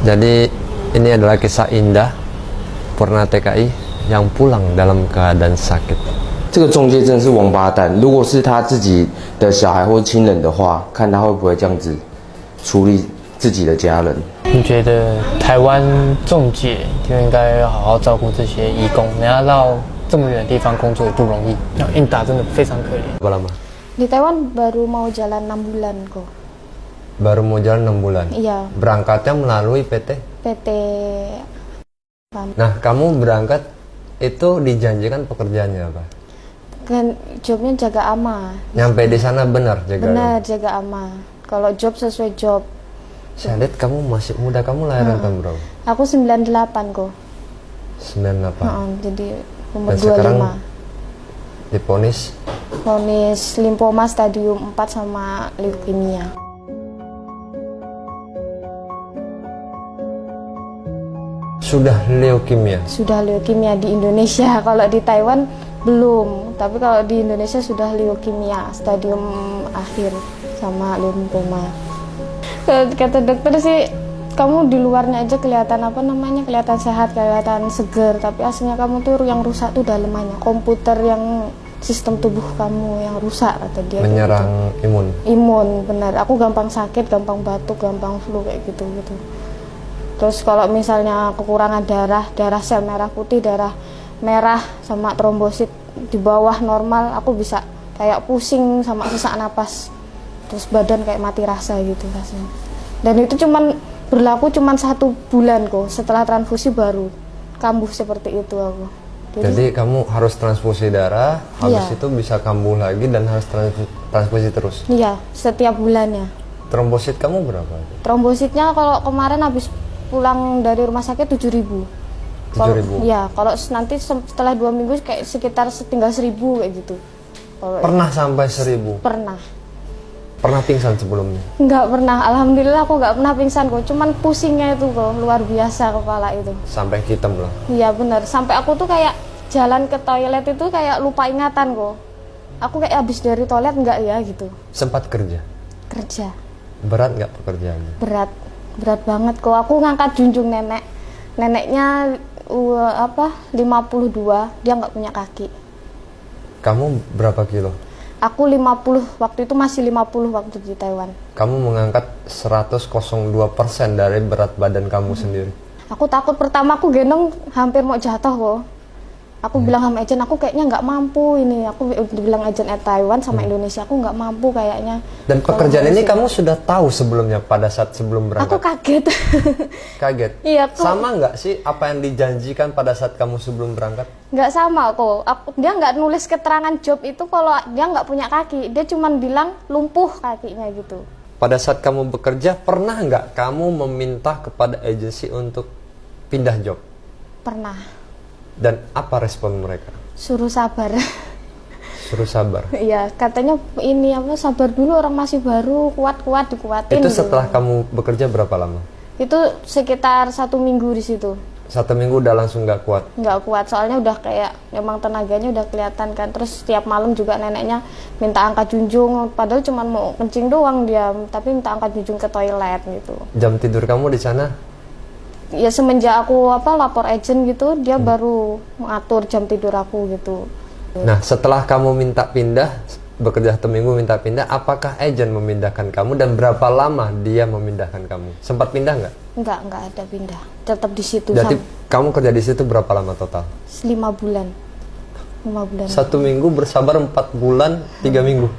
Jadi ini adalah kisah indah Purna TKI yang pulang dalam keadaan sakit. 这个中介真的是王八蛋。如果是他自己的小孩或亲人的话，看他会不会这样子处理自己的家人。你觉得台湾中介就应该要好好照顾这些移工，人家到这么远的地方工作也不容易，硬打真的非常可怜。 Berapa lama? Di Taiwan baru mau jalan 6 bulan kok. Baru mau jalan 6 bulan? Iya. Berangkatnya melalui PT? PT. Nah, kamu berangkat itu dijanjikan pekerjaannya apa? Kan jobnya jaga ama. Nyampe di sana benar jaga? Benar jaga ama. Kalau job sesuai job. Saya lihat kamu masih muda, kamu lahiran tahun berapa? Aku 98 kok. 98. Jadi umur Dan sekarang 25. diponis Vonis limfoma stadium 4 sama leukemia. sudah leukemia. Sudah leukemia di Indonesia. Kalau di Taiwan belum, tapi kalau di Indonesia sudah leukemia stadium akhir sama limfoma. Kata dokter sih, kamu di luarnya aja kelihatan kelihatan sehat, kelihatan seger, tapi aslinya kamu tuh yang rusak tuh dalemannya, komputer yang sistem tubuh kamu yang rusak, kata dia. Menyerang gitu. imun. Imun, benar. Aku gampang sakit, gampang batuk, gampang flu kayak gitu. Terus kalau misalnya kekurangan darah sel merah putih, darah merah sama trombosit di bawah normal, aku bisa kayak pusing sama sesak napas. Terus badan kayak mati rasa gitu rasanya. Dan itu berlaku cuman 1 bulan kok. Setelah transfusi baru kambuh seperti itu aku. Jadi kamu harus transfusi darah, habis iya. itu bisa kambuh lagi dan harus transfusi terus? Iya, setiap bulannya. Trombosit kamu berapa? Trombositnya kalau kemarin habis pulang dari rumah sakit 7.000. 7.000? Iya, kalau nanti setelah 2 minggu kayak sekitar tinggal 1.000 kayak gitu. Pernah sampai 1.000? Pernah. Pernah pingsan sebelumnya? Enggak pernah, alhamdulillah aku nggak pernah pingsan kok. Cuman pusingnya itu kok, luar biasa kepala itu. Sampai hitam lah? Iya benar, sampai aku tuh kayak jalan ke toilet itu kayak lupa ingatan kok. Aku kayak habis dari toilet enggak ya gitu. Sempat kerja? Kerja. Berat nggak pekerjaannya? Berat banget kok. Aku ngangkat junjung neneknya 52, dia nggak punya kaki. Kamu berapa kilo? Aku 50, waktu itu masih 50 waktu di Taiwan. Kamu mengangkat 102% dari berat badan kamu sendiri. Aku takut, pertama aku gendong hampir mau jatuh kok. Aku bilang sama agent, aku kayaknya nggak mampu ini. Aku bilang agent Taiwan sama Indonesia, aku nggak mampu kayaknya. Dan pekerjaan ini kamu sudah tahu sebelumnya pada saat sebelum berangkat? Aku kaget. Kaget? Iya. Sama nggak sih apa yang dijanjikan pada saat kamu sebelum berangkat? Nggak sama kok. Dia nggak nulis keterangan job itu kalau dia nggak punya kaki. Dia cuma bilang lumpuh kakinya gitu. Pada saat kamu bekerja, pernah nggak kamu meminta kepada agensi untuk pindah job? Pernah. Dan apa respon mereka? Suruh sabar. Suruh sabar? Iya, katanya ini sabar dulu, orang masih baru, kuat-kuat, dikuatin. Itu setelah kamu bekerja berapa lama? Itu sekitar 1 minggu di situ. 1 minggu udah langsung nggak kuat? Nggak kuat, soalnya udah kayak memang tenaganya udah kelihatan kan. Terus setiap malam juga neneknya minta angkat junjung, padahal cuma mau kencing doang dia, tapi minta angkat junjung ke toilet gitu. Jam tidur kamu di sana? Ya semenjak aku lapor agent gitu, dia baru mengatur jam tidur aku gitu. Nah, setelah kamu minta pindah, bekerja 1 minggu minta pindah, apakah agent memindahkan kamu dan berapa lama dia memindahkan kamu? Sempat pindah nggak? Nggak ada pindah, tetap di situ. Jadi kamu kerja di situ berapa lama total? 5 bulan. 5 bulan. 1 minggu bersabar 4 bulan, 3 minggu.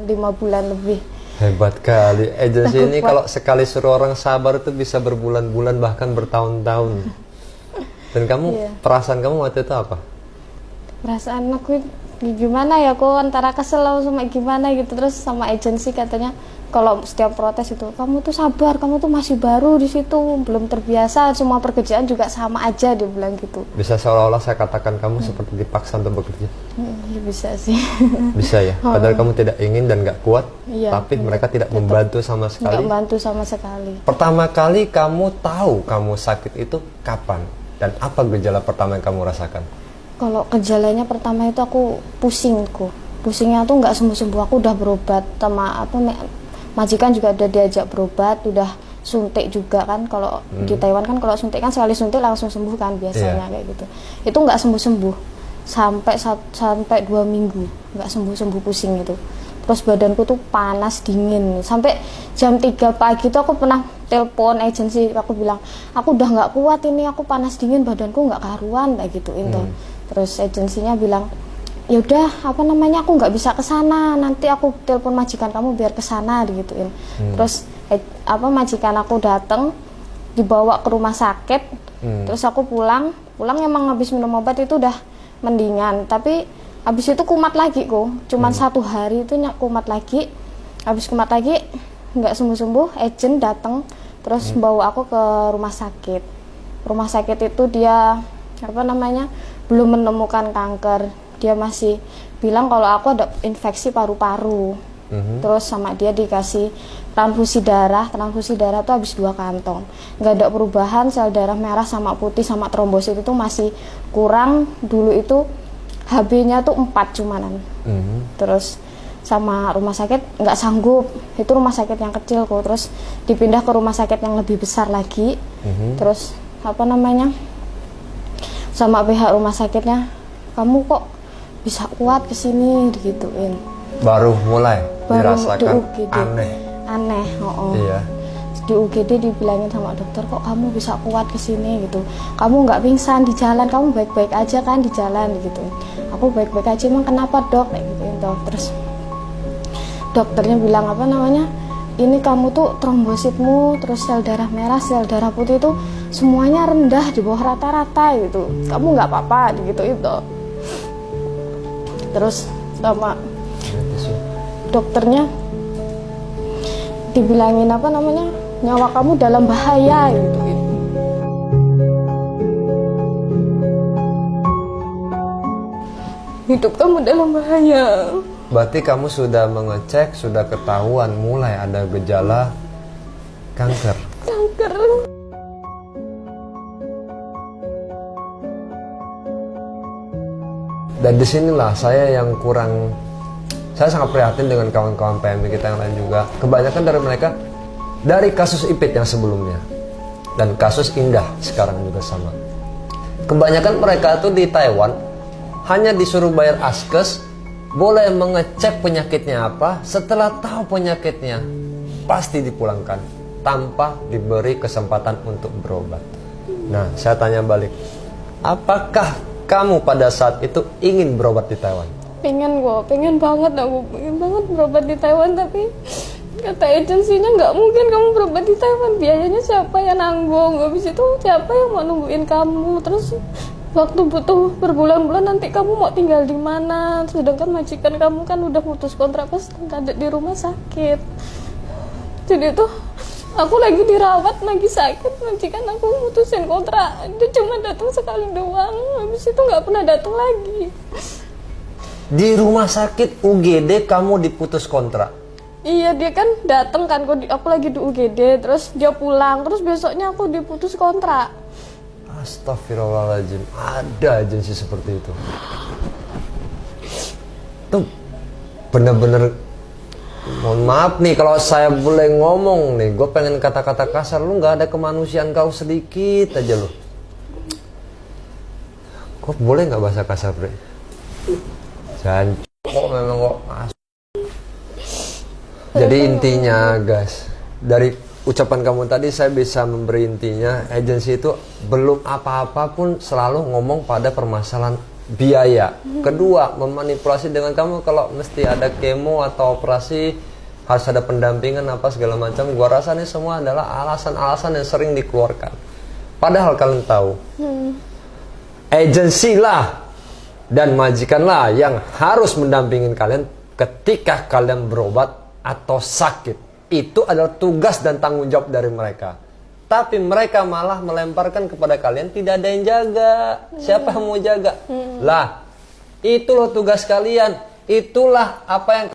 5 bulan lebih. Hebat kali agensi ini, kalau sekali suruh orang sabar itu bisa berbulan-bulan bahkan bertahun-tahun. Dan kamu perasaan kamu waktu itu apa? Perasaan aku gimana ya, kok antara kesel sama gimana gitu. Terus sama agensi katanya kalau setiap protes itu, kamu tuh sabar, kamu tuh masih baru di situ, belum terbiasa, semua pekerjaan juga sama aja, dia bilang gitu. Bisa seolah-olah saya katakan kamu seperti dipaksa untuk bekerja? Ya bisa sih. Bisa ya, padahal kamu tidak ingin dan gak kuat, tapi mereka tidak membantu sama sekali. Nggak bantu sama sekali. Pertama kali kamu tahu kamu sakit itu kapan? Dan apa gejala pertama yang kamu rasakan? Kalau gejalanya pertama itu aku pusing kok. Pusingnya tuh nggak sembuh-sembuh, aku udah berobat sama majikan juga udah diajak berobat, udah suntik juga kan. Kalau di Taiwan kan kalau suntik kan sekali suntik langsung sembuh kan biasanya kayak gitu. Itu nggak sembuh-sembuh sampai 2 minggu nggak sembuh-sembuh pusing itu. Terus badanku tuh panas dingin sampai jam 3 pagi tuh aku pernah telepon agensi, aku bilang aku udah nggak kuat ini, aku panas dingin badanku nggak karuan kayak gituin tuh. Terus agensinya bilang ya udah apa namanya aku nggak bisa kesana, nanti aku telepon majikan kamu biar kesana digituin. Terus majikan aku datang dibawa ke rumah sakit. Terus aku pulang emang habis minum obat itu udah mendingan, tapi habis itu kumat lagi kok, cuman 1 hari itu kumat lagi. Habis kumat lagi nggak sembuh-sembuh, agent datang terus bawa aku ke rumah sakit. Rumah sakit itu dia belum menemukan kanker, dia masih bilang kalau aku ada infeksi paru-paru. Terus sama dia dikasih transfusi darah tuh habis 2 kantong, nggak ada perubahan, sel darah merah sama putih sama trombosit itu masih kurang. Dulu itu HB-nya tuh 4 cumanan. Terus sama rumah sakit nggak sanggup, itu rumah sakit yang kecil kok, terus dipindah ke rumah sakit yang lebih besar lagi. Terus sama pihak rumah sakitnya, kamu kok bisa kuat kesini digituin. Baru mulai dirasakan di UGD. Aneh. Iya. Di UGD dibilangin sama dokter, kok kamu bisa kuat kesini gitu, kamu nggak pingsan di jalan, kamu baik-baik aja kan di jalan gitu. Aku baik-baik aja, emang kenapa dok kayak gituin toh. Terus dokternya bilang ini kamu tuh trombositmu, terus sel darah merah, sel darah putih itu semuanya rendah di bawah rata-rata gitu, kamu nggak apa-apa gitu itu. Terus sama dokternya dibilangin nyawa kamu dalam bahaya gitu. Hidup kamu dalam bahaya. Berarti kamu sudah mengecek, sudah ketahuan mulai ada gejala kanker. Dan disinilah saya sangat prihatin dengan kawan-kawan PMI kita yang lain juga. Kebanyakan dari mereka dari kasus IPIT yang sebelumnya dan kasus Indah sekarang juga sama. Kebanyakan mereka tuh di Taiwan hanya disuruh bayar askes, boleh mengecek penyakitnya apa, setelah tahu penyakitnya pasti dipulangkan tanpa diberi kesempatan untuk berobat. Nah, saya tanya balik, apakah kamu pada saat itu ingin berobat di Taiwan? Pengen banget berobat di Taiwan, tapi kata agensinya nggak mungkin kamu berobat di Taiwan, biayanya siapa yang nanggung, habis itu siapa yang mau nungguin kamu, terus waktu butuh berbulan-bulan nanti kamu mau tinggal di mana, sedangkan majikan kamu kan udah putus kontrak pas ada di rumah sakit. Jadi tuh aku lagi dirawat, lagi sakit, majikan aku mutusin kontrak, dia cuma datang sekali doang, habis itu nggak pernah datang lagi. Di rumah sakit UGD kamu diputus kontrak? Iya, dia kan datang kan, aku lagi di UGD, terus dia pulang, terus besoknya aku diputus kontrak. Astagfirullahaladzim, ada agensi seperti itu. Tuh bener-bener, mohon maaf nih kalau saya boleh ngomong nih, gue pengen kata-kata kasar, lu nggak ada kemanusiaan kau sedikit aja lu. Kok boleh nggak bahasa kasar, Bre? Jangan kok memang kok. Jadi intinya guys, dari ucapan kamu tadi saya bisa memberi intinya, agensi itu belum apa-apa pun selalu ngomong pada permasalahan biaya. Kedua, memanipulasi dengan kamu kalau mesti ada kemo atau operasi, harus ada pendampingan apa segala macam. Gua rasa ini semua adalah alasan-alasan yang sering dikeluarkan. Padahal kalian tahu, agensi lah dan majikan lah yang harus mendampingin kalian ketika kalian berobat atau sakit. Itu adalah tugas dan tanggung jawab dari mereka. Tapi mereka malah melemparkan kepada kalian, tidak ada yang jaga. Siapa yang mau jaga? Lah, itu loh tugas kalian. Itulah apa yang